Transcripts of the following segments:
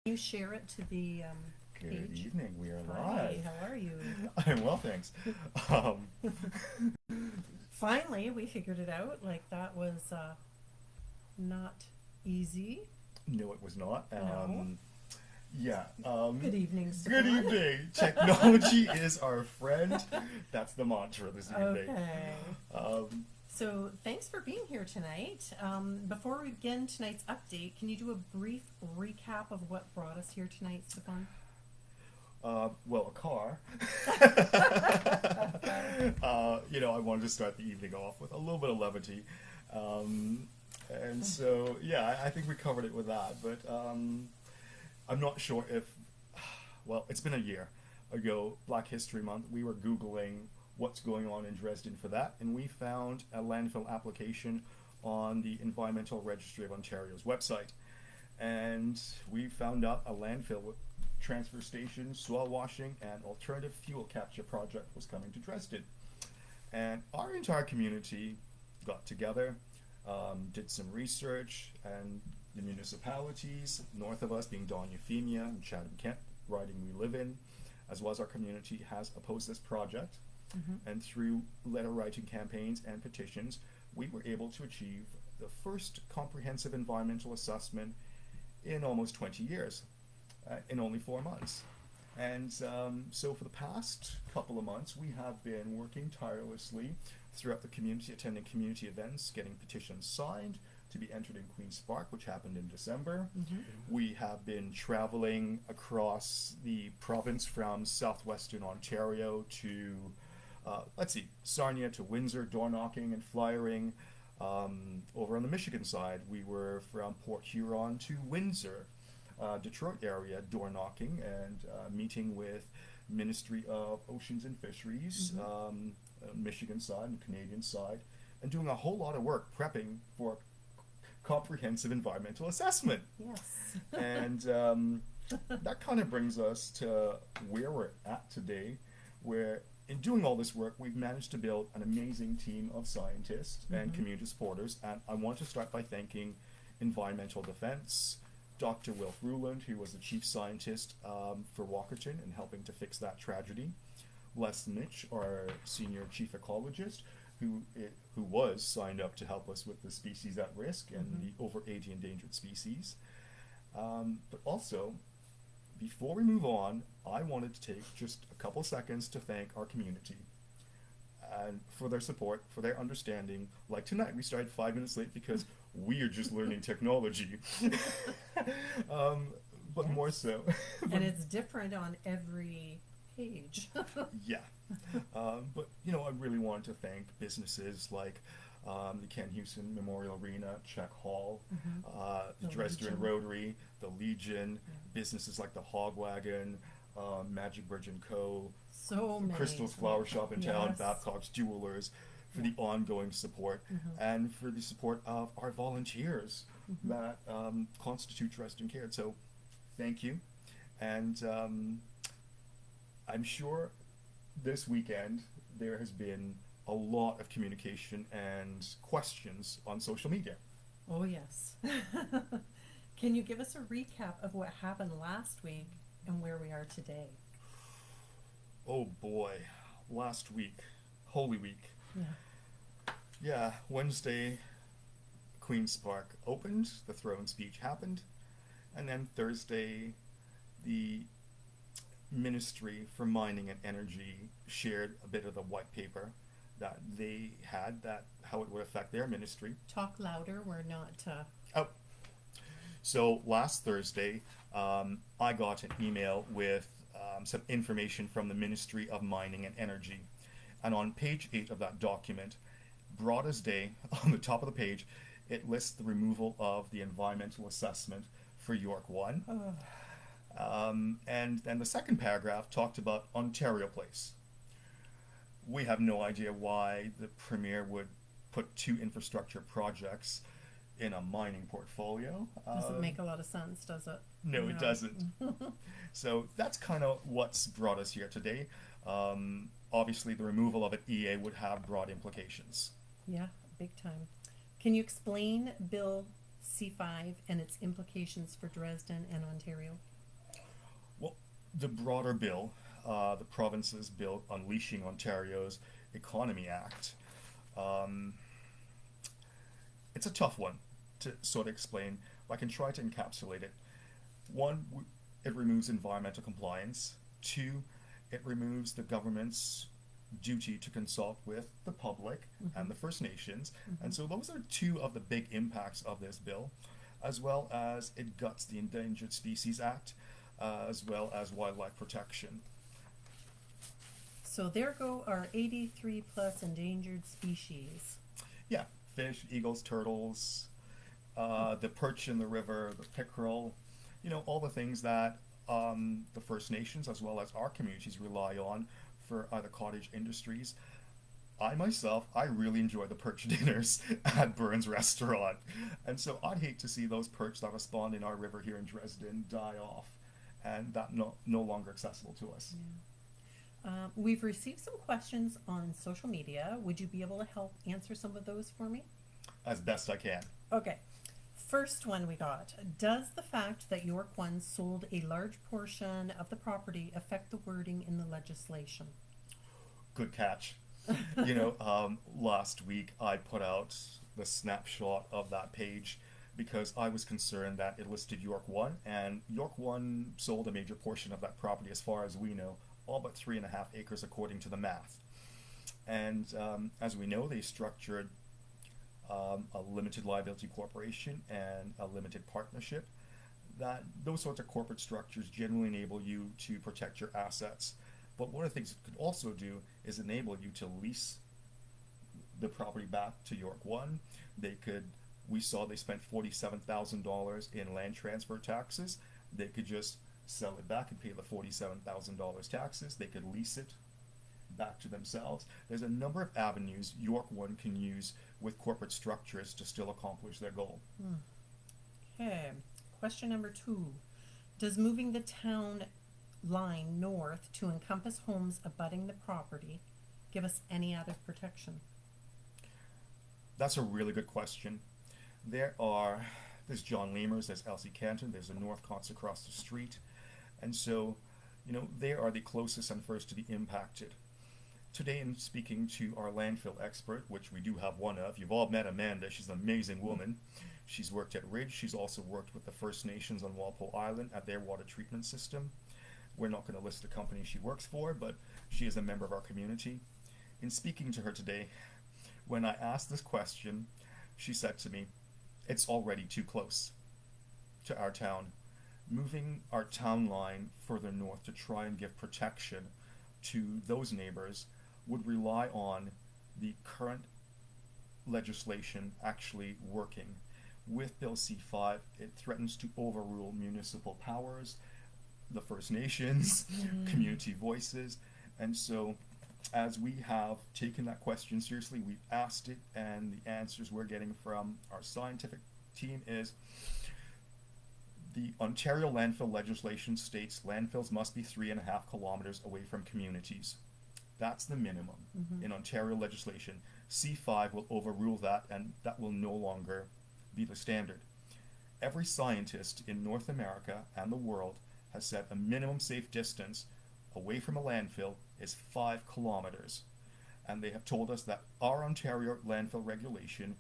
You share it to the Good page. evening. We are Hi, live. how are you? I'm well, thanks. Um, Finally, we figured it out. Like that was not easy. no, it was not. No. Yeah. Good evening, Good Stefan. evening. Technology is our friend. That's the mantra this evening. Okay. Um, So thanks for being here tonight. Before we begin tonight's update, can you do a brief recap of what brought us here tonight, Stefan? well, a car. I wanted to start the evening off with a little bit of levity. And so, yeah, I think we covered it with that. But I'm not sure if, well, it's been a year ago, Black History Month, we were Googling what's going on in Dresden for that, and we found a landfill application on the Environmental Registry of Ontario's website. And we found out a landfill with transfer station, soil washing, and alternative fuel capture project was coming to Dresden. And our entire community got together, did some research, and the municipalities north of us, being Don Euphemia and Chatham-Kent, riding we live in, as well as our community, has opposed this project. Mm-hmm. And through letter writing campaigns and petitions, we were able to achieve the first comprehensive environmental assessment in almost 20 years, in only 4 months. And so for the past couple of months, we have been working tirelessly throughout the community, attending community events, getting petitions signed to be entered in Queen's Park, which happened in December. Mm-hmm. We have been traveling across the province from southwestern Ontario to, Sarnia to Windsor, door knocking and flyering. Over on the Michigan side, we were from Port Huron to Windsor, Detroit area, door knocking and meeting with Ministry of Oceans and Fisheries, Michigan side and Canadian side, and doing a whole lot of work prepping for comprehensive environmental assessment. Yes. And that kind of brings us to where we're at today, where in doing all this work, we've managed to build an amazing team of scientists and community supporters. And I want to start by thanking Environmental Defense, Dr. Wilf Ruland, who was the chief scientist for Walkerton and helping to fix that tragedy. Les Mitch, our senior chief ecologist, who was signed up to help us with the species at risk and the over 80 endangered species. But also, before we move on, I wanted to take just a couple seconds to thank our community and for their support, for their understanding. Like tonight, we started 5 minutes late because we are just learning technology. But more so. And it's different on every page. Yeah. But, I really wanted to thank businesses like the Ken Houston Memorial Arena, Czech Hall, the Dresden Legion. Rotary, the Legion, businesses like the Hog Wagon, Magic Bridge & Co., So many. Crystal's Flower Shop in town, Yes. Babcock's Jewelers, for the ongoing support, and for the support of our volunteers that constitute DresdenCARED. So, thank you. And I'm sure this weekend there has been a lot of communication and questions on social media. Oh, yes. Can you give us a recap of what happened last week and where we are today? Oh boy, last week, Holy Week. Yeah. Yeah, Wednesday, Queen's Park opened, the throne speech happened, and then Thursday, the Ministry for Mining and Energy shared a bit of the white paper that they had, that how it would affect their ministry. Talk louder. We're not. Oh, so last Thursday, I got an email with some information from the Ministry of Mining and Energy, and on page 8 of that document, broad as day, on the top of the page, it lists the removal of the environmental assessment for York 1. And then the second paragraph talked about Ontario Place. We have no idea why the Premier would put 2 infrastructure projects in a mining portfolio. Doesn't make a lot of sense, does it? No, it doesn't. So that's kind of what's brought us here today. Obviously, the removal of an EA would have broad implications. Yeah, big time. Can you explain Bill C5 and its implications for Dresden and Ontario? the broader bill, the province's bill Unleashing Ontario's Economy Act, it's a tough one to sort of explain. I can try to encapsulate it. One, it removes environmental compliance. Two, it removes the government's duty to consult with the public and the First Nations. And so those are two of the big impacts of this bill, as well as it guts the Endangered Species Act, as well as wildlife protection. So there go our 83 plus endangered species. Yeah, fish, eagles, turtles, the perch in the river, the pickerel, all the things that the First Nations as well as our communities rely on for either cottage industries. I myself, I really enjoy the perch dinners at Burns Restaurant. And so I'd hate to see those perch that are spawned in our river here in Dresden die off and that no longer accessible to us. Yeah. We've received some questions on social media. Would you be able to help answer some of those for me? As best I can. Okay. First one we got. Does the fact that York One sold a large portion of the property affect the wording in the legislation? Good catch. Last week I put out the snapshot of that page because I was concerned that it listed York One, and York One sold a major portion of that property, as far as we know, all but 3.5 acres according to the math. And as we know, they structured a limited liability corporation and a limited partnership. Those sorts of corporate structures generally enable you to protect your assets. But one of the things it could also do is enable you to lease the property back to York One. We saw they spent $47,000 in land transfer taxes. They could just sell it back and pay the $47,000 taxes. They could lease it back to themselves. There's a number of avenues York One can use with corporate structures to still accomplish their goal. Okay. Question number 2. Does moving the town line north to encompass homes abutting the property give us any added protection? That's a really good question. There's John Lemers, there's Elsie Canton, there's the Northcotts across the street. And so, they are the closest and first to be impacted. Today, in speaking to our landfill expert, which we do have one of, you've all met Amanda, she's an amazing woman. She's worked at Ridge, she's also worked with the First Nations on Walpole Island at their water treatment system. We're not going to list the company she works for, but she is a member of our community. In speaking to her today, when I asked this question, she said to me, it's already too close to our town. Moving our town line further north to try and give protection to those neighbors would rely on the current legislation actually working. With Bill C-5, it threatens to overrule municipal powers, the First Nations, community voices, and so as we have taken that question seriously, we've asked it, and the answers we're getting from our scientific team is the Ontario landfill legislation states landfills must be 3.5 kilometers away from communities. That's the minimum in Ontario legislation. C5 will overrule that, and that will no longer be the standard. Every scientist in North America and the world has said a minimum safe distance away from a landfill is 5 kilometers. And they have told us that our Ontario landfill regulation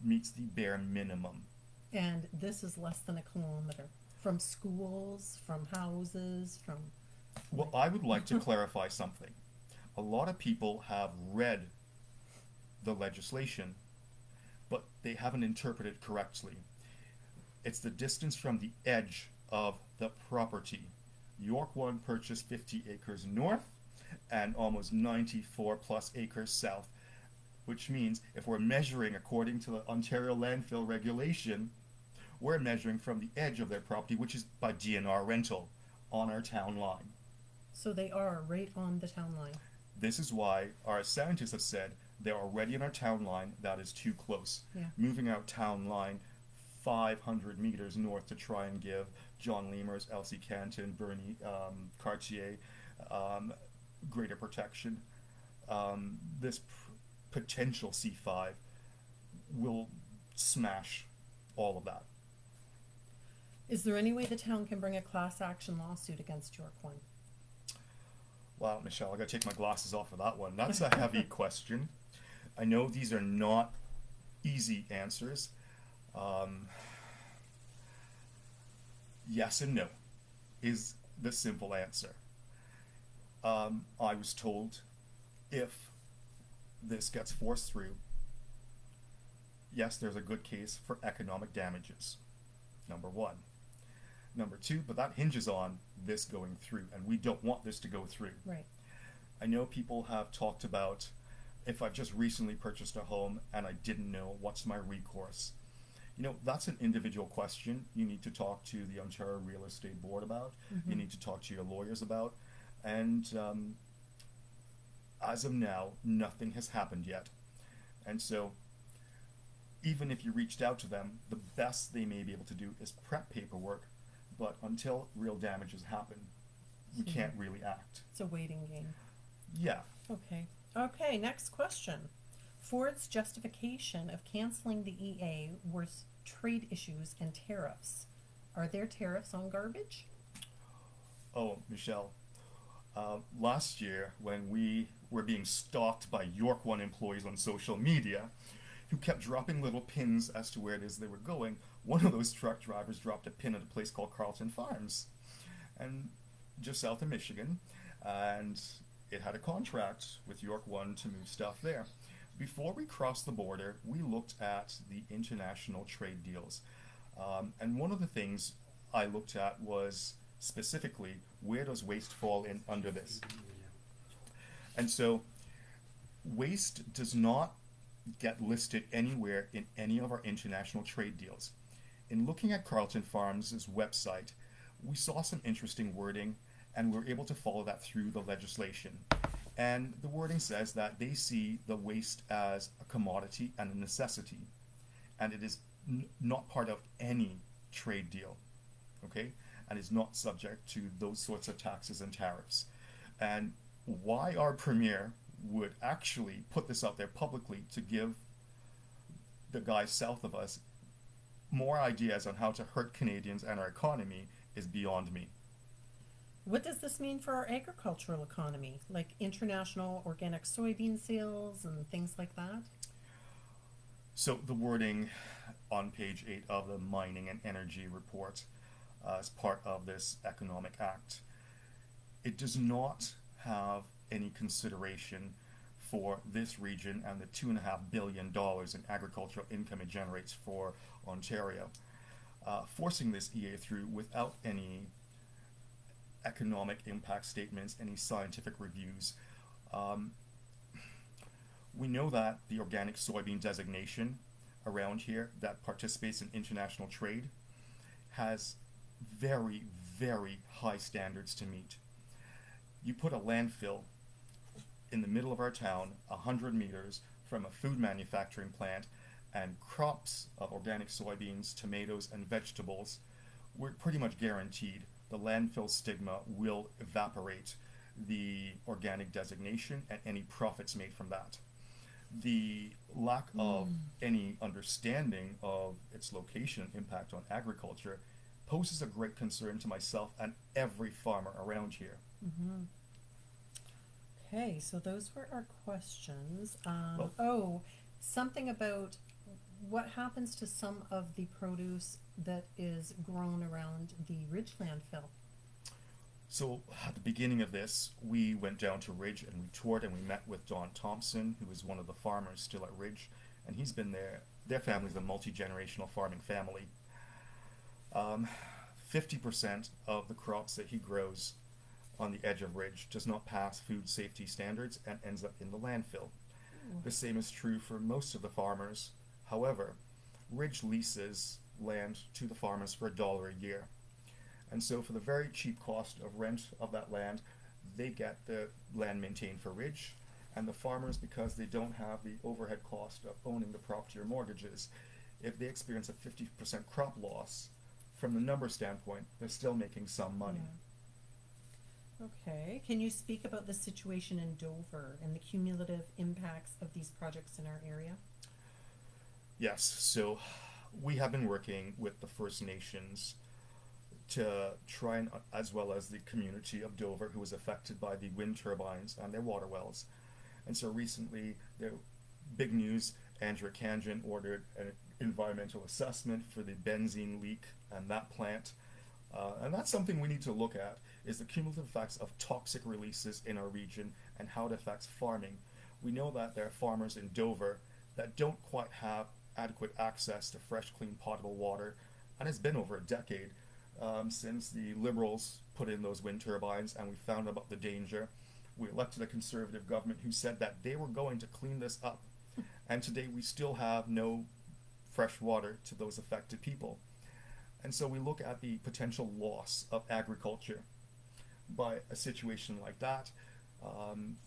meets the bare minimum. And this is less than a kilometer. From schools, from houses, from... Well, I would like to clarify something. A lot of people have read the legislation, but they haven't interpreted correctly. It's the distance from the edge of the property. York One purchased 50 acres north and almost 94 plus acres south, which means if we're measuring according to the Ontario landfill regulation, we're measuring from the edge of their property, which is by DNR rental, on our town line. So they are right on the town line. This is why our scientists have said they're already on our town line. That is too close. Yeah. Moving our town line 500 meters north to try and give John Lemers, Elsie Canton, Bernie Cartier greater protection. This potential C5 will smash all of that. Is there any way the town can bring a class action lawsuit against York One? Wow, Michelle, I gotta take my glasses off for that one. That's a heavy question. I know these are not easy answers. Um, yes and no is the simple answer. I was told if this gets forced through, yes, there's a good case for economic damages. Number one. Number two, but that hinges on this going through, and we don't want this to go through. Right. I know people have talked about if I've just recently purchased a home and I didn't know what's my recourse. You know, that's an individual question you need to talk to the Ontario Real Estate Board about. Mm-hmm. You need to talk to your lawyers about. And as of now, nothing has happened yet. And so, even if you reached out to them, the best they may be able to do is prep paperwork. But until real damages happen, we can't really act. It's a waiting game. Yeah. Okay. Okay, next question. Ford's justification of canceling the EA were trade issues and tariffs. Are there tariffs on garbage? Oh, Michelle. Last year, when we were being stalked by York One employees on social media, who kept dropping little pins as to where it is they were going, one of those truck drivers dropped a pin at a place called Carleton Farms, and just south of Michigan, and it had a contract with York One to move stuff there. Before we crossed the border, we looked at the international trade deals, and one of the things I looked at was specifically, where does waste fall in under this? And so waste does not get listed anywhere in any of our international trade deals. In looking at Carleton Farms' website, we saw some interesting wording, and we were able to follow that through the legislation. And the wording says that they see the waste as a commodity and a necessity, and it is not part of any trade deal, okay? And is not subject to those sorts of taxes and tariffs. And why our premier would actually put this out there publicly to give the guys south of us more ideas on how to hurt Canadians and our economy is beyond me. What does this mean for our agricultural economy, like international organic soybean sales and things like that? So the wording on page 8 of the Mining and Energy Report as part of this Economic Act, it does not have any consideration for this region and the $2.5 billion in agricultural income it generates for Ontario. Forcing this EA through without any economic impact statements, any scientific reviews. We know that the organic soybean designation around here that participates in international trade has very, very high standards to meet. You put a landfill in the middle of our town, 100 meters from a food manufacturing plant, and crops of organic soybeans, tomatoes, and vegetables, we're pretty much guaranteed the landfill stigma will evaporate the organic designation and any profits made from that. The lack of any understanding of its location and impact on agriculture poses a great concern to myself and every farmer around here. Mm-hmm. Okay, so those were our questions. Well, Something about what happens to some of the produce that is grown around the Ridge landfill? So at the beginning of this, we went down to Ridge and we toured and we met with Don Thompson, who is one of the farmers still at Ridge, and he's been there. Their family's a multi-generational farming family. 50% of the crops that he grows on the edge of Ridge does not pass food safety standards and ends up in the landfill. The same is true for most of the farmers. However, Ridge leases land to the farmers for $1 a year. And so for the very cheap cost of rent of that land, they get the land maintained for Ridge, and the farmers, because they don't have the overhead cost of owning the property or mortgages, if they experience a 50% crop loss, from the number standpoint, they're still making some money. Yeah. Okay, can you speak about the situation in Dover and the cumulative impacts of these projects in our area? Yes, so we have been working with the First Nations to try and, as well as the community of Dover who was affected by the wind turbines and their water wells. And so recently, the big news, Andrew Kanjan ordered an environmental assessment for the benzene leak and that plant. And that's something we need to look at, is the cumulative effects of toxic releases in our region and how it affects farming. We know that there are farmers in Dover that don't quite have adequate access to fresh, clean, potable water, and it's been over a decade since the Liberals put in those wind turbines and we found about the danger. We elected a Conservative government who said that they were going to clean this up, and today we still have no fresh water to those affected people. And so we look at the potential loss of agriculture by a situation like that,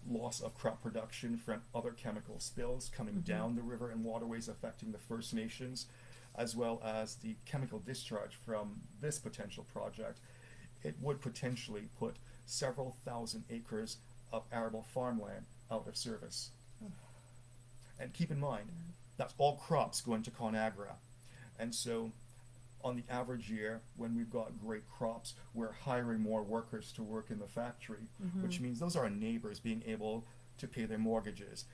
loss of crop production from other chemical spills coming down the river and waterways affecting the First Nations, as well as the chemical discharge from this potential project. It would potentially put several thousand acres of arable farmland out of service. And keep in mind, that's all crops going to ConAgra. And so on the average year, when we've got great crops, we're hiring more workers to work in the factory, which means those are our neighbors being able to pay their mortgages,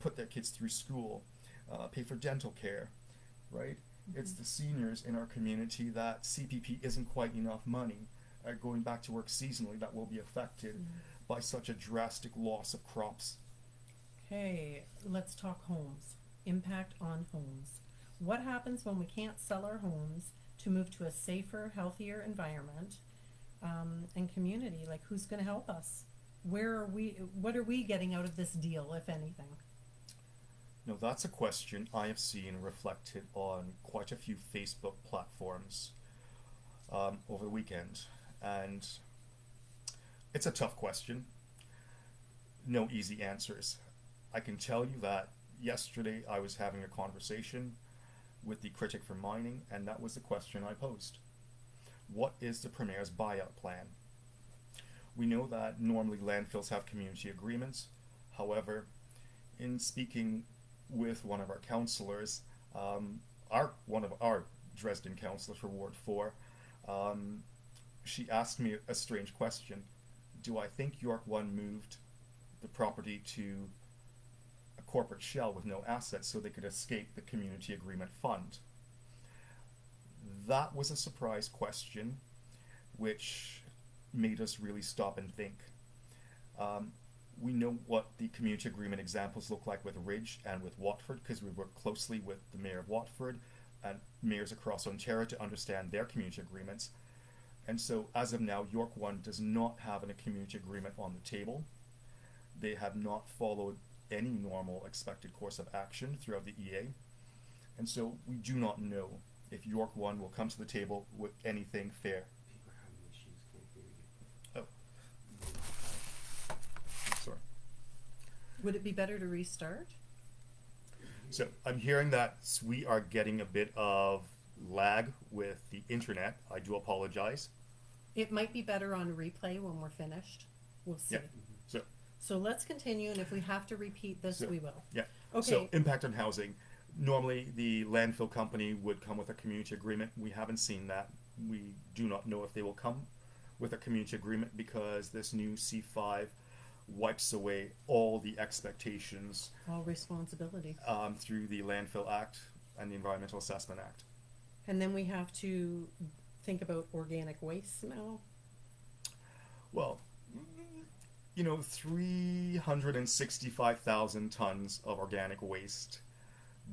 put their kids through school, pay for dental care, right? It's the seniors in our community that CPP isn't quite enough money, going back to work seasonally, that will be affected by such a drastic loss of crops. Okay, let's talk homes. Impact on homes. What happens when we can't sell our homes to move to a safer, healthier environment and community? Like, who's going to help us? What are we getting out of this deal, if anything? Now, that's a question I have seen reflected on quite a few Facebook platforms over the weekend. And it's a tough question. No easy answers. I can tell you that yesterday I was having a conversation with the critic for mining, and that was the question I posed. What is the Premier's buyout plan? We know that normally landfills have community agreements. However, in speaking with one of our councillors, one of our Dresden councillors for Ward 4, she asked me a strange question. Do I think York 1 moved the property to a corporate shell with no assets so they could escape the community agreement fund? That was a surprise question, which made us really stop and think. We know what the community agreement examples look like with Ridge and with Watford, because we work closely with the Mayor of Watford and mayors across Ontario to understand their community agreements. And so, as of now, York 1 does not have a community agreement on the table. They have not followed any normal expected course of action throughout the EA. And so, we do not know if York 1 will come to the table with anything fair. Oh. Sorry. Would it be better to restart? So, I'm hearing that we are getting a bit of lag with the internet. I do apologize. It might be better on replay when we're finished. We'll see. Yeah. So let's continue, and if we have to repeat this, we will. Yeah. Okay. So impact on housing. Normally, the landfill company would come with a community agreement. We haven't seen that. We do not know if they will come with a community agreement because this new C5 wipes away all the expectations. All responsibility. Through the Landfill Act and the Environmental Assessment Act. And then we have to think about organic waste smell. Well, 365,000 tons of organic waste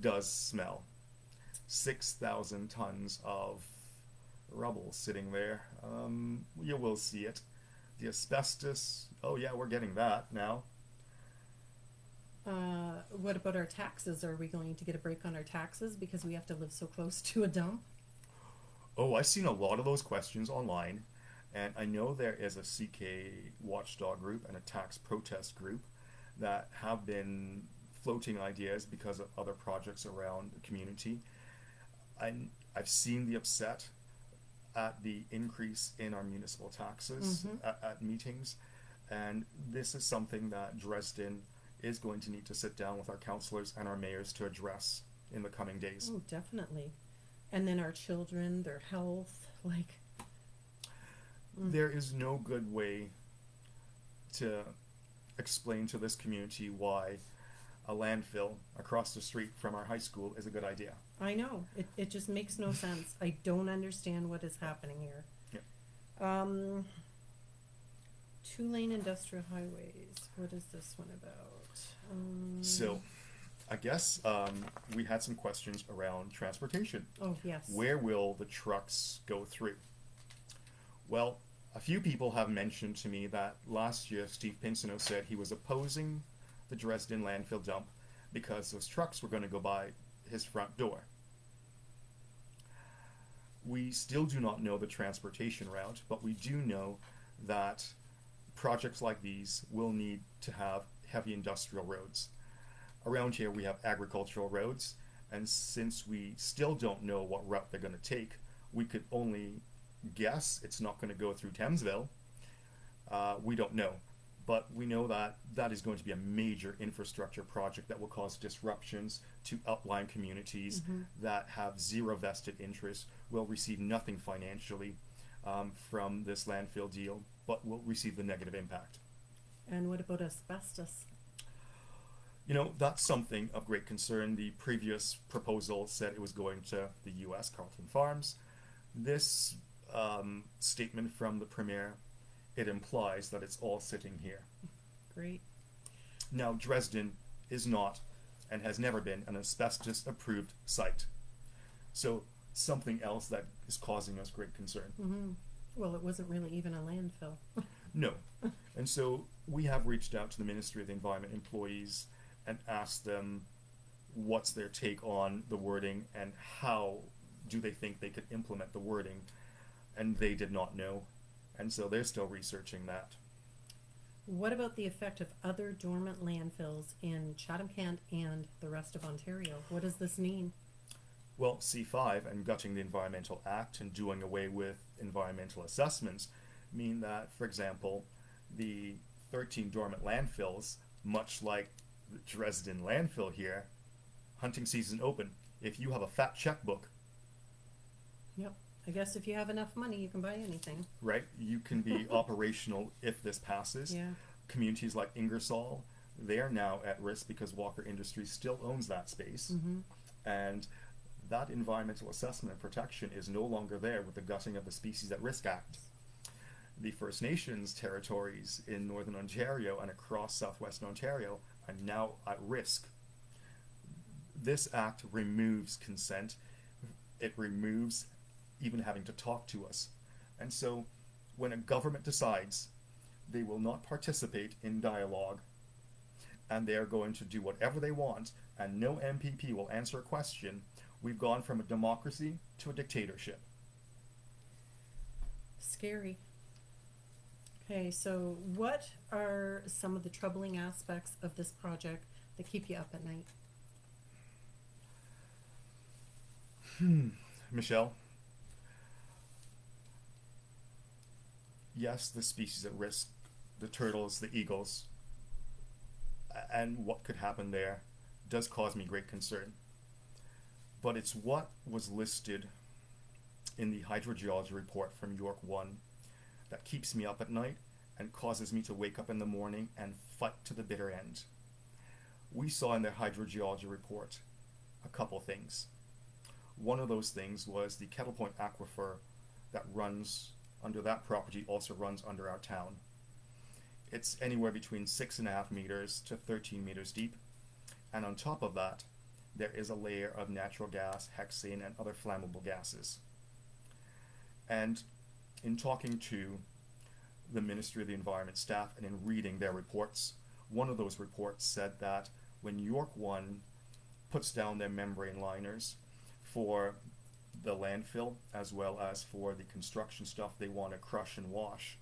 does smell. 6,000 tons of rubble sitting there. You will see it. The asbestos, oh yeah, we're getting that now. What about our taxes? Are we going to get a break on our taxes because we have to live so close to a dump? Oh, I've seen a lot of those questions online, and I know there is a CK watchdog group and a tax protest group that have been floating ideas because of other projects around the community. I've seen the upset at the increase in our municipal taxes at meetings, and this is something that Dresden is going to need to sit down with our councillors and our mayors to address in the coming days. Oh, definitely. And then our children, their health, like, There is no good way to explain to this community why a landfill across the street from our high school is a good idea. I know. It just makes no sense. I don't understand what is happening here. Yeah. 2-lane industrial highways. What is this one about? So, I guess we had some questions around transportation. Oh, yes. Where will the trucks go through? Well, a few people have mentioned to me that last year Steve Pinsino said he was opposing the Dresden landfill dump because those trucks were going to go by his front door. We still do not know the transportation route, but we do know that projects like these will need to have heavy industrial roads. Around here we have agricultural roads, and since we still don't know what route they're going to take, we could only guess it's not going to go through Thamesville. We don't know, but we know that that is going to be a major infrastructure project that will cause disruptions to outlying communities that have zero vested interest, will receive nothing financially from this landfill deal, but will receive the negative impact. And what about asbestos? You know, that's something of great concern. The previous proposal said it was going to the U.S., Carlton Farms. This statement from the Premier, it implies that it's all sitting here. Great. Now, Dresden is not and has never been an asbestos-approved site. So, something else that is causing us great concern. Well, it wasn't really even a landfill. No. And so, we have reached out to the Ministry of the Environment employees and asked them what's their take on the wording and how do they think they could implement the wording, and they did not know, and so they're still researching that. What about the effect of other dormant landfills in Chatham-Kent and the rest of Ontario? What does this mean? Well, C5 and gutting the Environmental Act and doing away with environmental assessments mean that, for example, the 13 dormant landfills, much like the Dresden landfill here, hunting season open. If you have a fat checkbook, Yep. I guess if you have enough money, you can buy anything. right, you can be operational if this passes. Yeah. Communities like Ingersoll, they are now at risk because Walker Industries still owns that space. And that environmental assessment and protection is no longer there with the Gutting of the Species at Risk Act. The First Nations territories in Northern Ontario and across Southwestern Ontario are now at risk. This act removes consent. It removes even having to talk to us. And so when a government decides they will not participate in dialogue and they are going to do whatever they want and no MPP will answer a question, we've gone from a democracy to a dictatorship. Scary. Okay, so what are some of the troubling aspects of this project that keep you up at night? Michelle? Yes, the species at risk, the turtles, the eagles, and what could happen there does cause me great concern. But it's what was listed in the hydrogeology report from York 1 that keeps me up at night and causes me to wake up in the morning and fight to the bitter end. We saw in their hydrogeology report a couple things. One of those things was the Kettle Point aquifer that runs under that property also runs under our town. It's anywhere between 6.5 meters to 13 meters deep, and on top of that there is a layer of natural gas, hexane, and other flammable gases. And in talking to the Ministry of the Environment staff and in reading their reports, one of those reports said that when York 1 puts down their membrane liners for the landfill as well as for the construction stuff they want to crush and wash,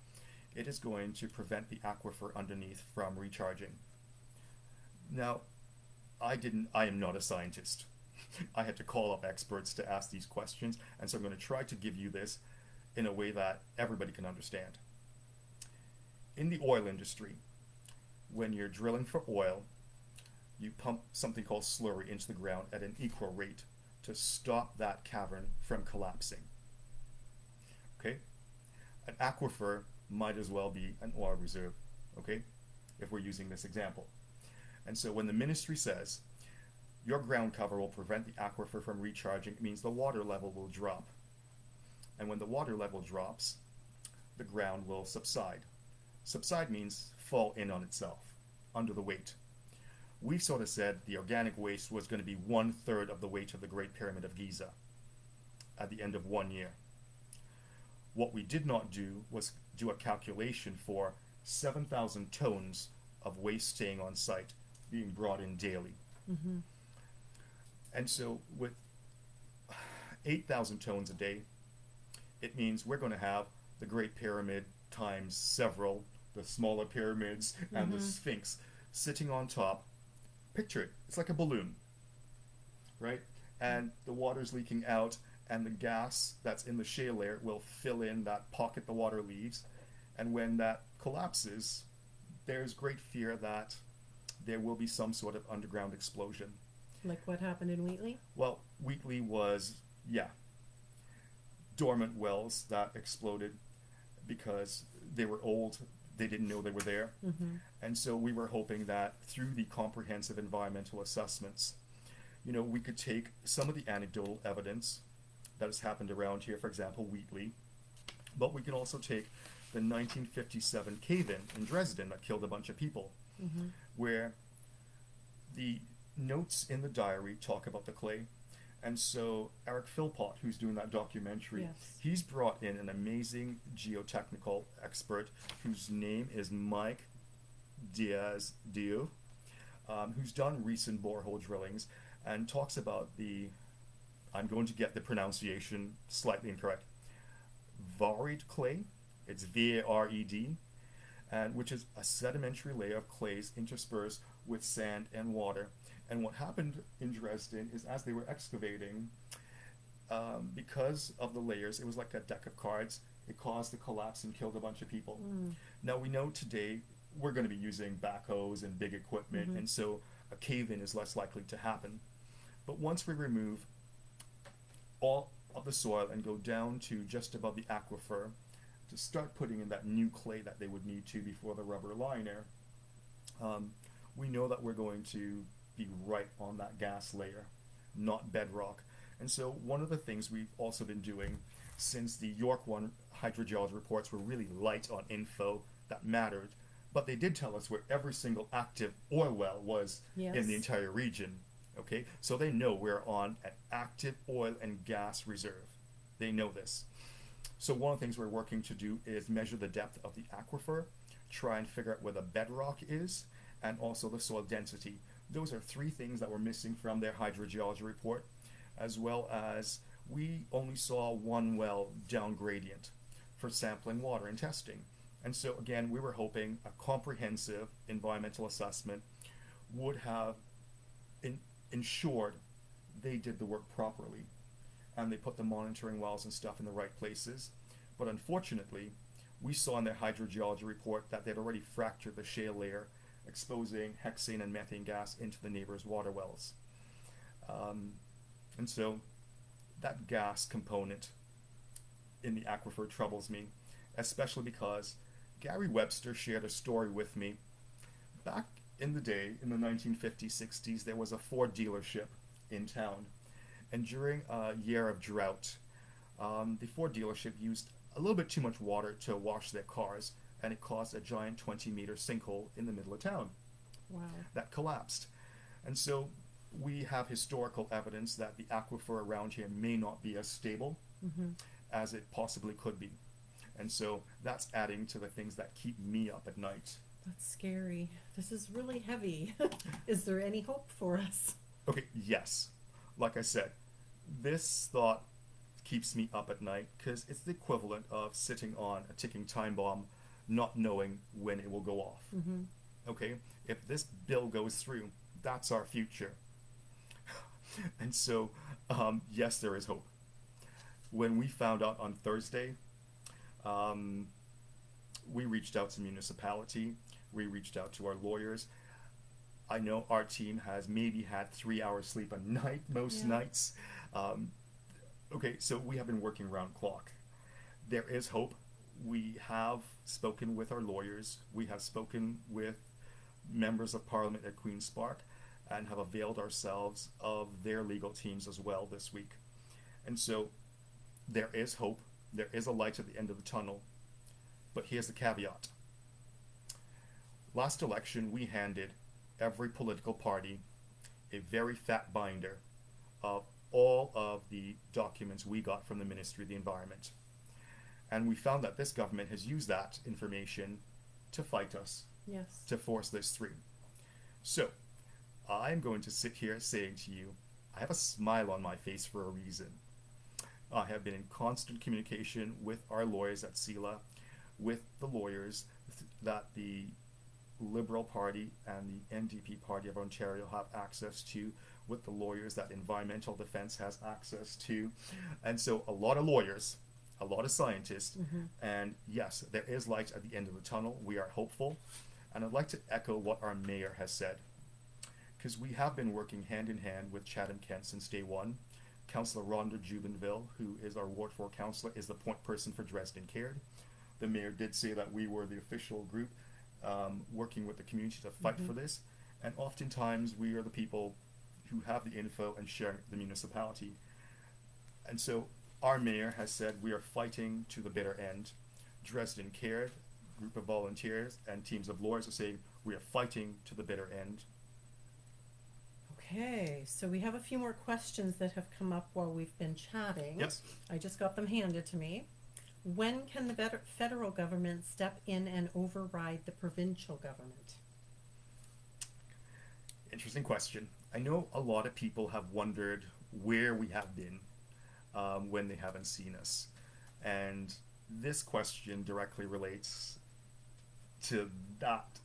it is going to prevent the aquifer underneath from recharging. Now, I am not a scientist. I had to call up experts to ask these questions, and so I'm going to try to give you this in a way that everybody can understand. In the oil industry, when you're drilling for oil, you pump something called slurry into the ground at an equal rate to stop that cavern from collapsing. Okay? an aquifer might as well be an oil reserve, okay, if we're using this example. And so when the ministry says your ground cover will prevent the aquifer from recharging, it means the water level will drop. And when the water level drops, the ground will subside. Subside means fall in on itself, under the weight. We've sort of said the organic waste was going to be 1/3 of the weight of the Great Pyramid of Giza at the end of 1 year. What we did not do was do a calculation for 7,000 tons of waste staying on site, being brought in daily. Mm-hmm. And so with 8,000 tons a day, it means we're going to have the Great Pyramid times several, the smaller pyramids, and the Sphinx sitting on top. Picture it, it's like a balloon, right? And the water's leaking out, and the gas that's in the shale layer will fill in that pocket the water leaves. And when that collapses, there's great fear that there will be some sort of underground explosion. Like what happened in Wheatley? Well, Wheatley was, dormant wells that exploded because they were old, they didn't know they were there. Mm-hmm. And so we were hoping that through the comprehensive environmental assessments, we could take some of the anecdotal evidence that has happened around here, for example, Wheatley, but we can also take the 1957 cave-in in Dresden that killed a bunch of people, where the notes in the diary talk about the clay. And so Eric Philpott, who's doing that documentary, he's brought in an amazing geotechnical expert whose name is Mike Diaz-Dio, who's done recent borehole drillings and talks about I'm going to get the pronunciation slightly incorrect, Vared clay, it's V-A-R-E-D, and which is a sedimentary layer of clays interspersed with sand and water. And what happened in Dresden is as they were excavating, because of the layers, it was like a deck of cards. It caused the collapse and killed a bunch of people. Now we know today we're going to be using backhoes and big equipment, and so a cave-in is less likely to happen. But once we remove all of the soil and go down to just above the aquifer to start putting in that new clay that they would need to before the rubber liner, we know that we're going to be right on that gas layer, not bedrock. And so one of the things we've also been doing since the York 1 hydrogeology reports were really light on info that mattered, but they did tell us where every single active oil well was in the entire region. Okay, so they know we're on an active oil and gas reserve. They know this. So one of the things we're working to do is measure the depth of the aquifer, try and figure out where the bedrock is, and also the soil density. Those are three things that were missing from their hydrogeology report, as well as we only saw one well down gradient for sampling water and testing. And so again, we were hoping a comprehensive environmental assessment would have ensured they did the work properly and they put the monitoring wells and stuff in the right places. But unfortunately, we saw in their hydrogeology report that they'd already fractured the shale layer, exposing hexane and methane gas into the neighbors' water wells. And so that gas component in the aquifer troubles me, especially because Gary Webster shared a story with me. Back in the day, in the 1950s, 60s, there was a Ford dealership in town. And during a year of drought, the Ford dealership used a little bit too much water to wash their cars, and it caused a giant 20-meter sinkhole in the middle of town. Wow. That collapsed. And so we have historical evidence that the aquifer around here may not be as stable as it possibly could be. And so that's adding to the things that keep me up at night. That's scary. This is really heavy. Is there any hope for us? Okay, yes. Like I said, this thought keeps me up at night because it's the equivalent of sitting on a ticking time bomb, not knowing when it will go off. Okay, if this bill goes through, that's our future. And so, yes, there is hope. When we found out on Thursday, we reached out to municipality, we reached out to our lawyers. I know our team has maybe had 3 hours sleep a night most nights. Okay, so we have been working around clock. There is hope. we have spoken with our lawyers, we have spoken with members of Parliament at Queen's Park, and have availed ourselves of their legal teams as well this week. And so there is hope, there is a light at the end of the tunnel, but here's the caveat. Last election, we handed every political party a very fat binder of all of the documents we got from the Ministry of the Environment. And we found that this government has used that information to fight us, Yes. to force this through. So, I'm going to sit here saying to you, I have a smile on my face for a reason. I have been in constant communication with our lawyers at CELA, with the lawyers that the Liberal Party and the NDP Party of Ontario have access to, with the lawyers that Environmental Defence has access to. And so a lot of lawyers, a lot of scientists, and yes, there is light at the end of the tunnel. We are hopeful. And I'd like to echo what our mayor has said, because we have been working hand in hand with Chatham-Kent since day one. Councillor Rhonda Jubenville, who is our Ward 4 councillor, is the point person for DresdenCARED. The mayor did say that we were the official group working with the community to fight for this, and oftentimes we are the people who have the info and sharing the municipality. And so our mayor has said we are fighting to the bitter end. DresdenCARED, group of volunteers and teams of lawyers, are saying we are fighting to the bitter end. Okay, so we have a few more questions that have come up while we've been chatting. Yes. I just got them handed to me. When can the federal government step in and override the provincial government? Interesting question. I know a lot of people have wondered where we have been when they haven't seen us. And this question directly relates to that.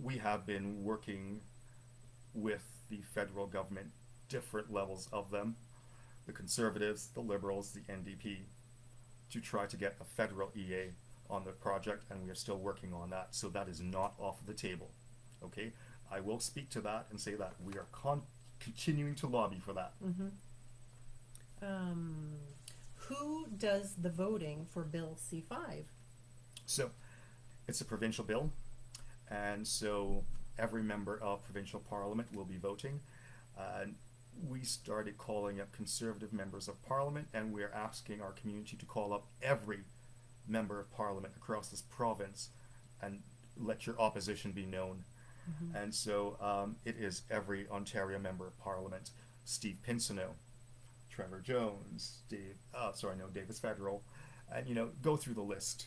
We have been working with the federal government, different levels of them, the Conservatives, the Liberals, the NDP, to try to get a federal EA on the project, and we are still working on that, so that is not off the table. Okay, I will speak to that and say that we are continuing to lobby for that. Who does the voting for Bill C5? So it's a provincial bill, and so every member of provincial parliament will be voting. We started calling up Conservative members of Parliament, and we are asking our community to call up every member of Parliament across this province and let your opposition be known. And so it is every Ontario member of Parliament, Steve Pinsonneau, Trevor Jones, Davis Federal, and go through the list.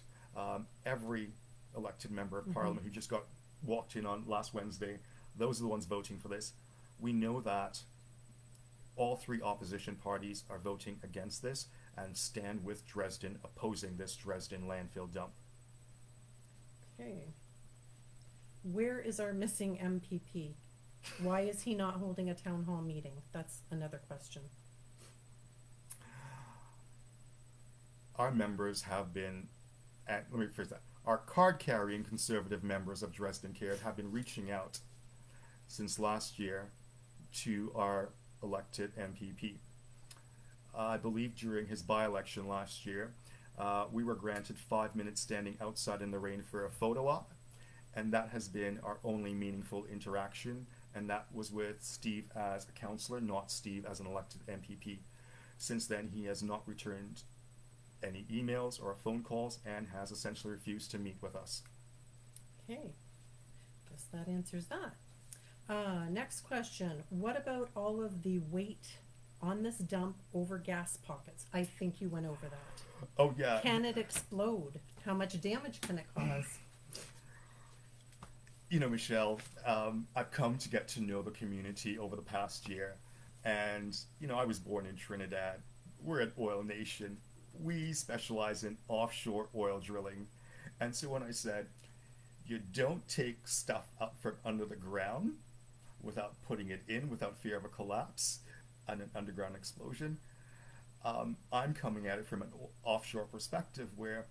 Every elected member of Parliament who just got walked in on last Wednesday, those are the ones voting for this. We know that all three opposition parties are voting against this and stand with Dresden, opposing this Dresden landfill dump. Okay. Where is our missing MPP? Why is he not holding a town hall meeting? That's another question. Our members have been, let me phrase that, our card-carrying Conservative members of DresdenCARED have been reaching out since last year to our elected MPP. I believe during his by-election last year, we were granted 5 minutes standing outside in the rain for a photo op, and that has been our only meaningful interaction, and that was with Steve as a councillor, not Steve as an elected MPP. Since then, he has not returned any emails or phone calls and has essentially refused to meet with us. Okay, guess that answers that. Next question. What about all of the weight on this dump over gas pockets? I think you went over that. Oh, yeah. Can it explode? How much damage can it cause? Michelle, I've come to get to know the community over the past year. And, I was born in Trinidad. We're an oil nation. We specialize in offshore oil drilling. And so when I said, you don't take stuff up from under the ground without putting it in, without fear of a collapse and an underground explosion, I'm coming at it from an offshore perspective where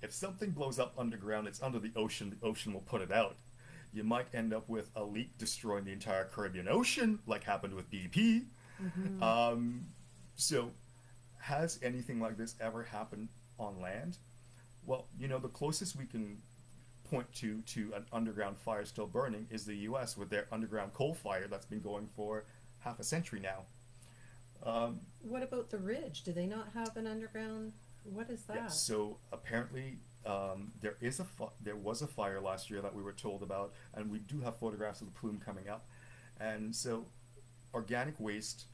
if something blows up underground, it's under the ocean will put it out. You might end up with a leak destroying the entire Caribbean Ocean, like happened with BP. So has anything like this ever happened on land? Well, the closest we can point to an underground fire still burning is the U.S. with their underground coal fire that's been going for half a century now. What about the Ridge? Do they not have an underground? What is that? Yeah, so apparently there was a fire last year that we were told about, and we do have photographs of the plume coming up. And so organic waste,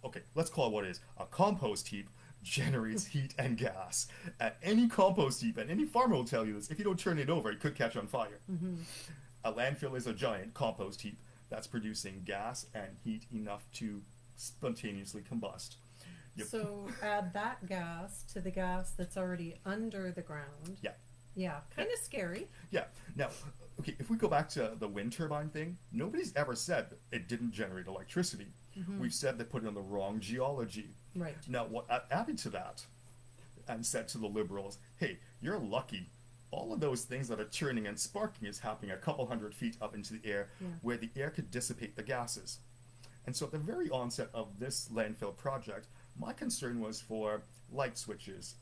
okay, let's call it what it is. A compost heap generates heat and gas. At any compost heap, and any farmer will tell you this, if you don't turn it over, it could catch on fire. Mm-hmm. A landfill is a giant compost heap that's producing gas and heat enough to spontaneously combust. So add that gas to the gas that's already under the ground. Yeah. Yeah, kind of scary. Yeah. Now, okay, if we go back to the wind turbine thing, nobody's ever said it didn't generate electricity. Mm-hmm. We've said they put it on the wrong geology. Right. Now, what added to that and said to the Liberals, hey, you're lucky. All of those things that are churning and sparking is happening a couple 100 feet up into the air, where the air could dissipate the gases. And so at the very onset of this landfill project, my concern was for light switches.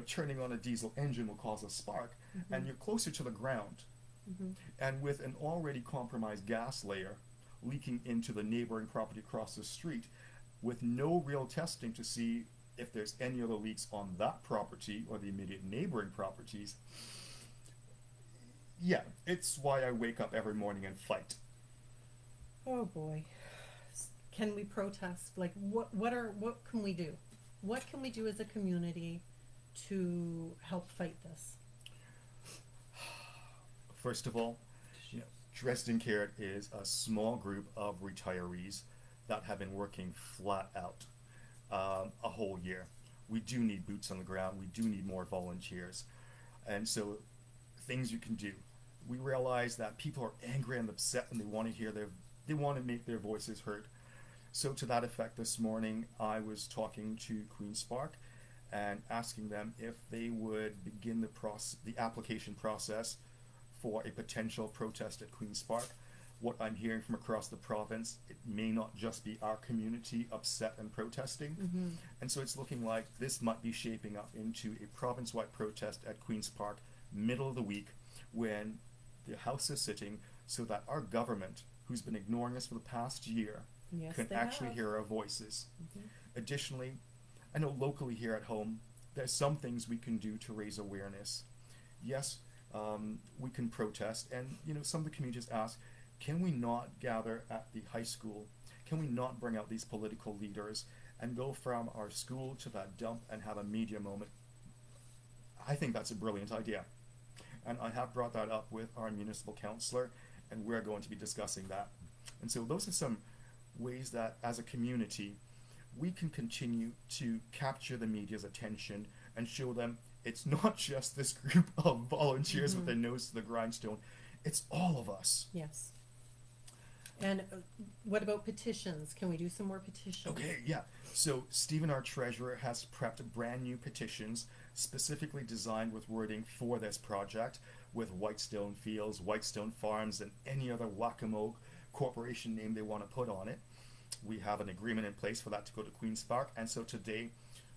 Turning on a diesel engine will cause a spark, and you're closer to the ground. Mm-hmm. And with an already compromised gas layer leaking into the neighboring property across the street, with no real testing to see if there's any other leaks on that property or the immediate neighboring properties, yeah, it's why I wake up every morning and fight. Oh boy. Can we protest? Like, what can we do? What can we do as a community to help fight this? First of all, DresdenCARED is a small group of retirees that have been working flat out a whole year. We do need boots on the ground. We do need more volunteers. And so things you can do. We realize that people are angry and upset, and they want to make their voices heard. So to that effect, this morning I was talking to Queen's Park and asking them if they would begin the application process for a potential protest at Queen's Park. What I'm hearing from across the province, it may not just be our community upset and protesting. Mm-hmm. And so it's looking like this might be shaping up into a province-wide protest at Queen's Park, middle of the week, when the House is sitting, so that our government, who's been ignoring us for the past year, can actually hear our voices. Mm-hmm. Additionally, I know locally here at home, there's some things we can do to raise awareness. Yes, we can protest, and some of the communities ask, can we not gather at the high school? Can we not bring out these political leaders and go from our school to that dump and have a media moment? I think that's a brilliant idea. And I have brought that up with our municipal councillor, and we're going to be discussing that. And so those are some ways that, as a community, we can continue to capture the media's attention and show them it's not just this group of volunteers with their nose to the grindstone, it's all of us. Yes. And what about petitions? Can we do some more petitions? Okay, yeah. So Stephen, our treasurer, has prepped brand new petitions specifically designed with wording for this project, with Whitestone Fields, Whitestone Farms, and any other whack-a-mole corporation name they want to put on it. We have an agreement in place for that to go to Queen's Park, and so today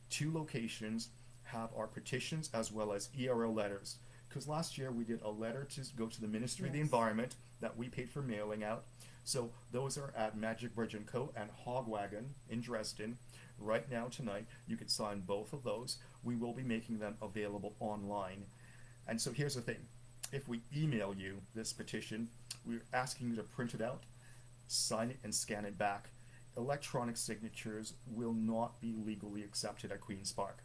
2 locations have our petitions as well as ERO letters. Because last year we did a letter to go to the Ministry of the Environment that we paid for mailing out. So those are at Magic Bridge & Co. and Hogwagon in Dresden. Right now, tonight, you can sign both of those. We will be making them available online. And so here's the thing. If we email you this petition, we're asking you to print it out, sign it, and scan it back. Electronic signatures will not be legally accepted at Queen's Park.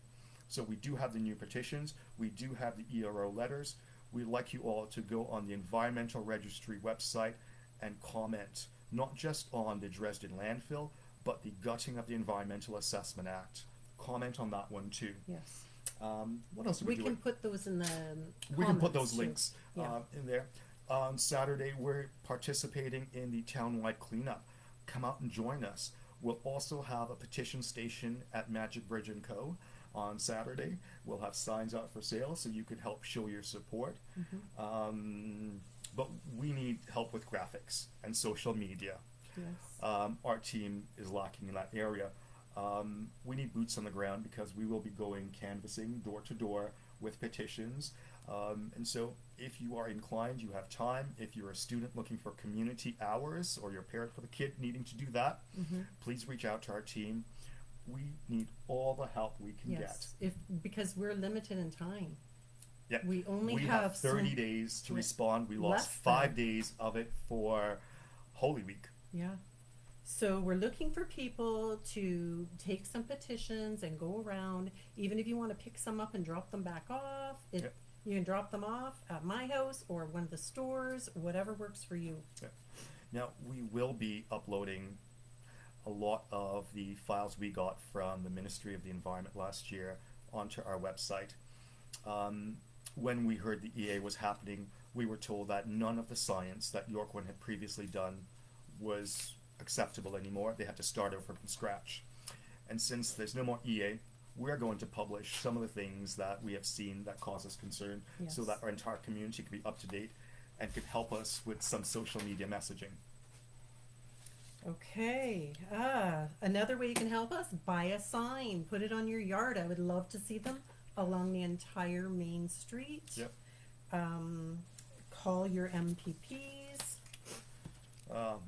So we do have the new petitions. We do have the ERO letters. We'd like you all to go on the Environmental Registry website and comment, not just on the Dresden landfill, but the gutting of the Environmental Assessment Act. Comment on that one too. Yes. What else are we doing? We can put those in the We can put those too. links in there. On Saturday, we're participating in the townwide cleanup. Come out and join us. We'll also have a petition station at Magic Bridge & Co. on Saturday. We'll have signs out for sale so you can help show your support. But we need help with graphics and social media. Yes. Our team is lacking in that area. We need boots on the ground because we will be going canvassing door to door with petitions. And so if you are inclined, you have time, if you're a student looking for community hours, or you're a parent with a kid needing to do that, please reach out to our team. We need all the help we can get. Because we're limited in time. Yeah. We only have 30 days to respond. We lost 5 days of it for Holy Week. Yeah. So we're looking for people to take some petitions and go around. Even if you want to pick some up and drop them back off, you can drop them off at my house or one of the stores, whatever works for you. Yeah. Now, we will be uploading a lot of the files we got from the Ministry of the Environment last year onto our website. When we heard the EA was happening, we were told that none of the science that Yorkwind had previously done was acceptable anymore. They had to start over from scratch. And since there's no more EA, we're going to publish some of the things that we have seen that cause us concern, so that our entire community can be up to date and can help us with some social media messaging. Okay. Another way you can help us, buy a sign, put it on your yard. I would love to see them along the entire main street. Yep. Call your MPPs.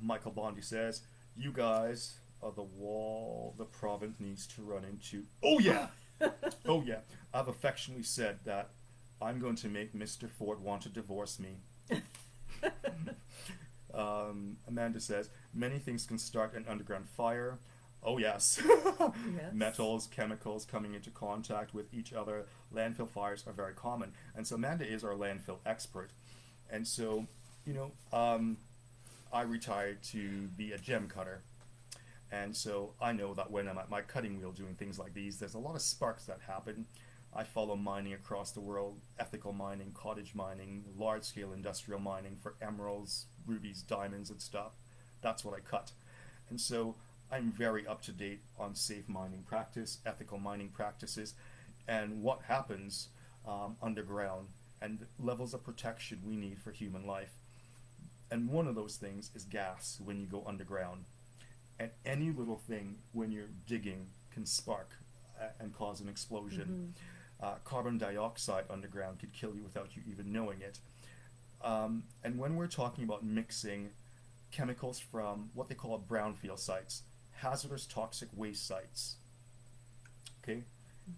Michael Bondi says, you guys are the wall the province needs to run into. Oh yeah! Oh yeah. I've affectionately said that I'm going to make Mr. Ford want to divorce me. Amanda says, many things can start an underground fire. Oh yes. Yes. Metals, chemicals coming into contact with each other. Landfill fires are very common. And so Amanda is our landfill expert. And so, you know, I retired to be a gem cutter. And so I know that when I'm at my cutting wheel doing things like these, there's a lot of sparks that happen. I follow mining across the world, ethical mining, cottage mining, large-scale industrial mining for emeralds, rubies, diamonds, and stuff. That's what I cut. And so I'm very up to date on safe mining practice, ethical mining practices, and what happens underground, and levels of protection we need for human life. And one of those things is gas when you go underground. And any little thing when you're digging can spark and cause an explosion. Carbon dioxide underground could kill you without you even knowing it. And when we're talking about mixing chemicals from what they call brownfield sites, hazardous toxic waste sites, okay?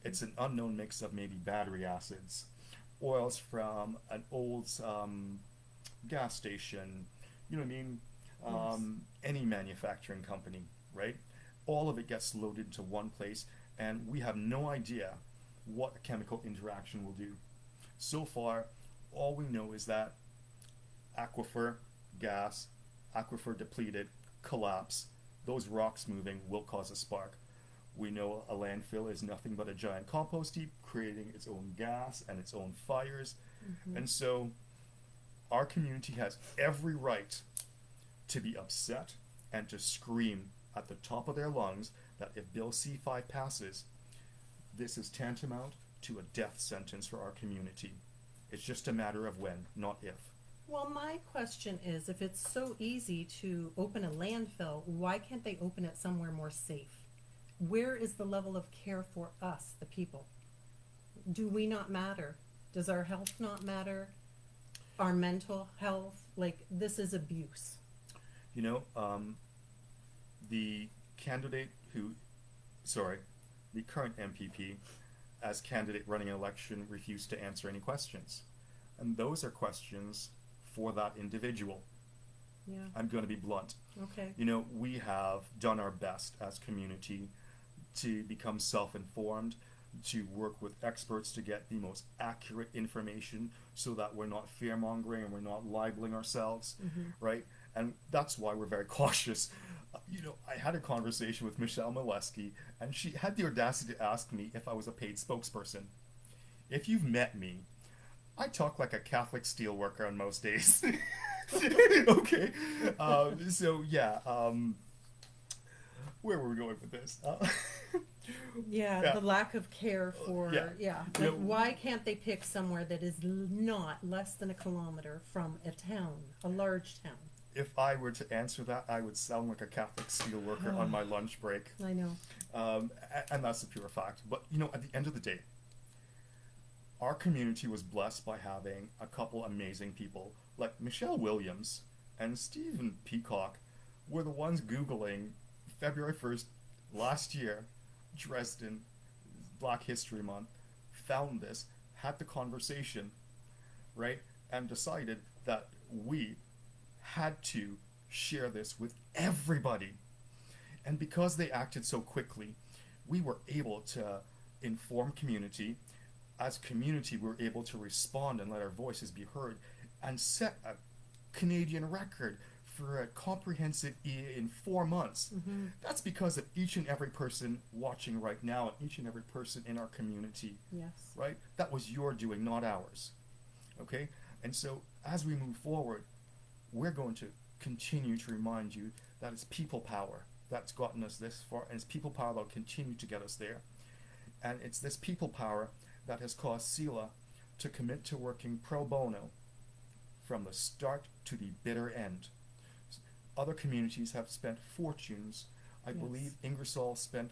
It's an unknown mix of maybe battery acids, oils from an old gas station, you know what I mean? Any manufacturing company, right? All of it gets loaded into one place, and we have no idea what a chemical interaction will do. So far, all we know is that aquifer, gas, aquifer depleted, collapse, those rocks moving will cause a spark. We know a landfill is nothing but a giant compost heap creating its own gas and its own fires. And so our community has every right to be upset and to scream at the top of their lungs that if Bill C-5 passes, this is tantamount to a death sentence for our community. It's just a matter of when, not if. Well, my question is, if it's so easy to open a landfill, why can't they open it somewhere more safe? Where is the level of care for us, the people? Do we not matter? Does our health not matter? Our mental health? Like, this is abuse. You know, the candidate the current MPP, as candidate running an election, refused to answer any questions. And those are questions for that individual. Yeah. I'm going to be blunt. Okay. You know, we have done our best as community to become self-informed, to work with experts to get the most accurate information so that we're not fear-mongering and we're not libeling ourselves, right? And that's why we're very cautious. You know, I had a conversation with Michelle Molesky, and she had the audacity to ask me if I was a paid spokesperson. If you've met me, I talk like a Catholic steelworker on most days. Okay. So, yeah. Where were we going with this? The lack of care for, Like, why can't they pick somewhere that is not less than a kilometer from a town, a large town? If I were to answer that, I would sound like a Catholic steelworker on my lunch break. I know. And that's the pure fact. But, you know, at the end of the day, our community was blessed by having a couple amazing people like Michelle Williams and Stephen Peacock were the ones Googling February 1st last year, Dresden, Black History Month, found this, had the conversation, right, and decided that we had to share this with everybody. And because they acted so quickly, we were able to inform community. As community, we were able to respond and let our voices be heard and set a Canadian record for a comprehensive EA in 4 months. Mm-hmm. That's because of each and every person watching right now and each and every person in our community. Yes. Right? That was your doing, not ours. Okay? And so as we move forward, we're going to continue to remind you that it's people power that's gotten us this far, and it's people power that will continue to get us there. And it's this people power that has caused SELA to commit to working pro bono from the start to the bitter end. Other communities have spent fortunes. I believe Ingersoll spent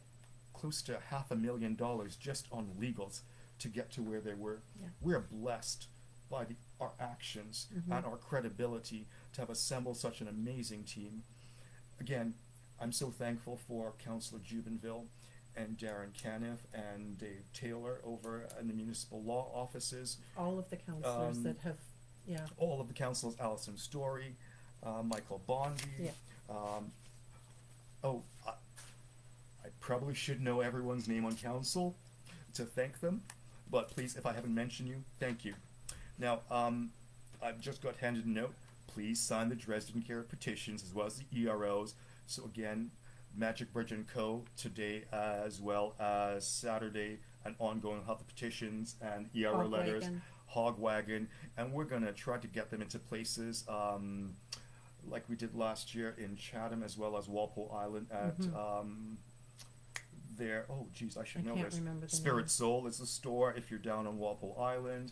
close to $500,000 just on legals to get to where they were. Yeah. We're blessed by our actions and our credibility to have assembled such an amazing team. Again, I'm so thankful for Councillor Jubenville and Darren Caniff and Dave Taylor over in the municipal law offices. All of the councillors that have, All of the councillors, Alison Story, Michael Bondy. Yeah. I probably should know everyone's name on council to thank them, but please, if I haven't mentioned you, thank you. Now, I've just got handed a note. Please sign the DresdenCARED petitions as well as the EROs. So again, Magic Bridge & Co. today as well as Saturday, and ongoing health petitions and ERO letters, Hogwagon, and we're going to try to get them into places like we did last year in Chatham as well as Walpole Island at there. Oh geez, I should know this. Spirit Soul is the store if you're down on Walpole Island.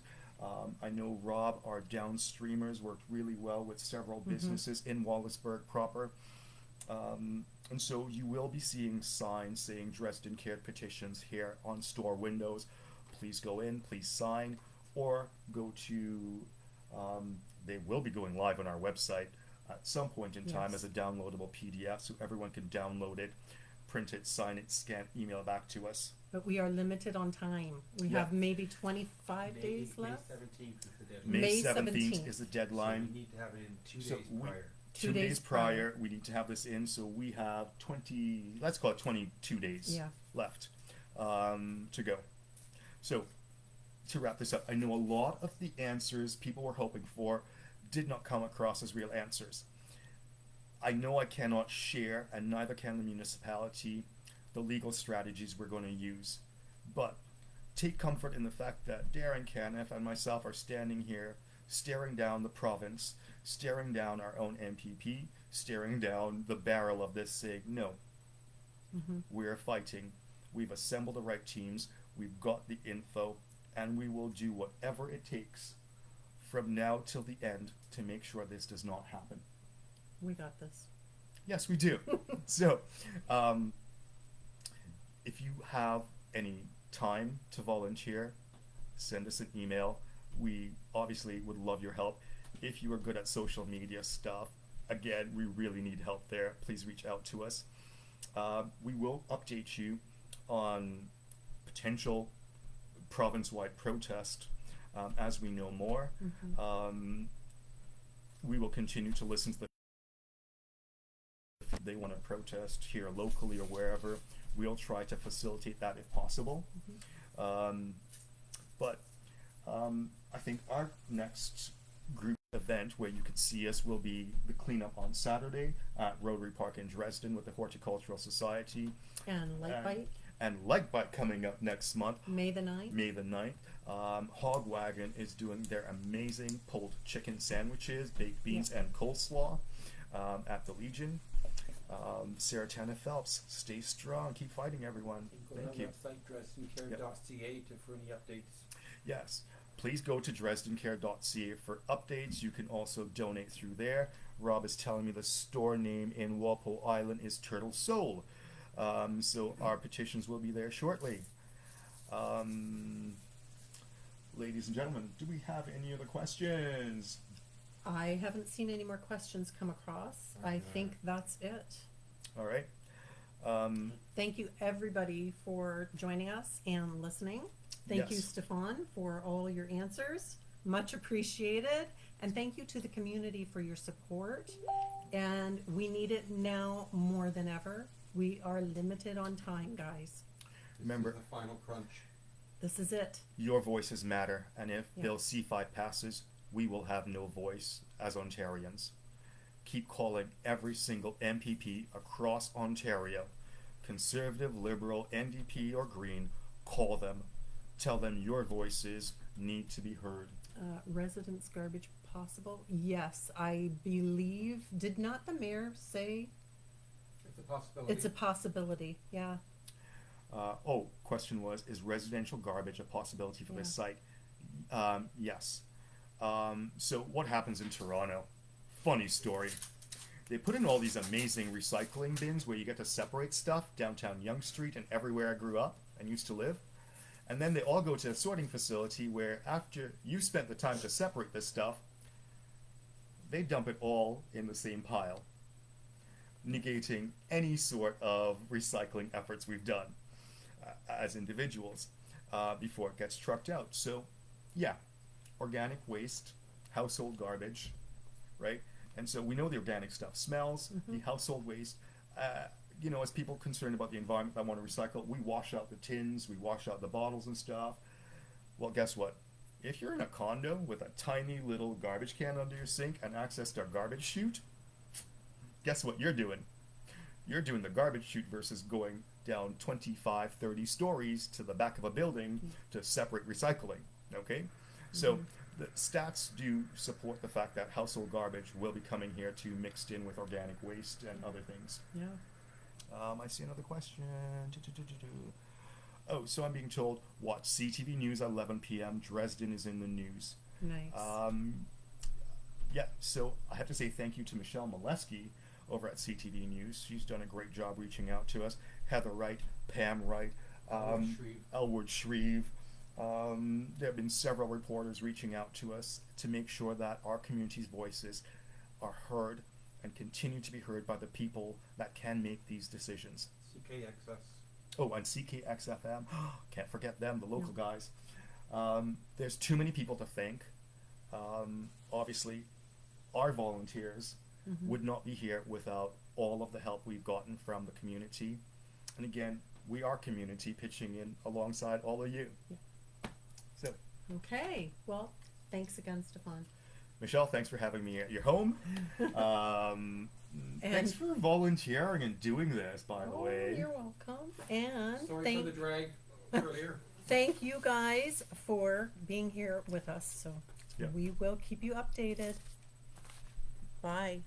I know Rob, our downstreamers, worked really well with several businesses in Wallaceburg proper. And so you will be seeing signs saying DresdenCARED petitions here on store windows. Please go in, please sign, or go to, they will be going live on our website at some point in time as a downloadable PDF so everyone can download it, print it, sign it, scan, email it back to us. But we are limited on time. We have maybe 25 days left. May 17th is the deadline. So we need to have it in 2 days prior. 2 days prior, we need to have this in, so we have 22 days left to go. So, to wrap this up, I know a lot of the answers people were hoping for did not come across as real answers. I know I cannot share, and neither can the municipality, the legal strategies we're going to use. But take comfort in the fact that Darren Caniff and myself are standing here staring down the province, staring down our own MPP, staring down the barrel of this saying, no, we're fighting. We've assembled the right teams, we've got the info, and we will do whatever it takes from now till the end to make sure this does not happen. We got this. Yes, we do. So, if you have any time to volunteer, send us an email. We obviously would love your help. If you are good at social media stuff, again, we really need help there. Please reach out to us. We will update you on potential province-wide protest as we know more. We will continue to listen to if they want to protest here locally or wherever. We'll try to facilitate that if possible. But I think our next group event where you can see us will be the cleanup on Saturday at Rotary Park in Dresden with the Horticultural Society. And Light Bite. And Light Bite coming up next month. May the 9th. May the 9th. Hogwagon is doing their amazing pulled chicken sandwiches, baked beans, and coleslaw at the Legion. Sarah Tanner Phelps, stay strong, keep fighting, everyone. Thank you. Go on our website, DresdenCARED.ca, for any updates. Yes, please go to DresdenCARED.ca for updates. You can also donate through there. Rob is telling me the store name in Walpole Island is Turtle Soul. So our petitions will be there shortly. ladies and gentlemen, do we have any other questions? I haven't seen any more questions come across. I think that's it. All right. Thank you everybody for joining us and listening. Thank you, Yes. Stefan, for all your answers. Much appreciated. And thank you to the community for your support. And we need it now more than ever. We are limited on time, guys. Remember- This is the final crunch. This is it. Your voices matter, and if Yeah. Bill C5 passes, we will have no voice as Ontarians. Keep calling every single MPP across Ontario, Conservative, Liberal, NDP, or Green. Call them. Tell them your voices need to be heard. Residents garbage possible? Yes, I believe. Did not the mayor say It's a possibility. it's a possibility? Yeah. Question was, is residential garbage a possibility for this Yeah. site? Yes. So what happens in Toronto? Funny story. They put in all these amazing recycling bins where you get to separate stuff downtown Yonge Street and everywhere I grew up and used to live. And then they all go to a sorting facility where after you spent the time to separate this stuff, they dump it all in the same pile, negating any sort of recycling efforts we've done as individuals before it gets trucked out. So, yeah, organic waste, household garbage, right? And so we know the organic stuff smells, the household waste. You know, as people concerned about the environment that want to recycle, we wash out the tins, we wash out the bottles and stuff. Well, guess what? If you're in a condo with a tiny little garbage can under your sink and access to a garbage chute, guess what you're doing? You're doing the garbage chute versus going down 25, 30 stories to the back of a building to separate recycling, okay? So the stats do support the fact that household garbage will be coming here to mixed in with organic waste and other things. Yeah. I see another question. Oh, so I'm being told, watch CTV News at 11 p.m. Dresden is in the news. Nice. Yeah, so I have to say thank you to Michelle Molesky over at CTV News. She's done a great job reaching out to us. Heather Wright, Pam Wright, Elwood Shreve. There have been several reporters reaching out to us to make sure that our community's voices are heard and continue to be heard by the people that can make these decisions. CKXS. Oh, and CKXFM. Can't forget them, the local guys. There's too many people to thank. Obviously, our volunteers would not be here without all of the help we've gotten from the community. And again, we are community pitching in alongside all of you. So, Okay. Well, thanks again, Stefan. Michelle, thanks for having me at your home. Thanks for volunteering and doing this, by the way. You're welcome. And Sorry for the drag earlier. thank you guys for being here with us. So Yeah. we will keep you updated. Bye.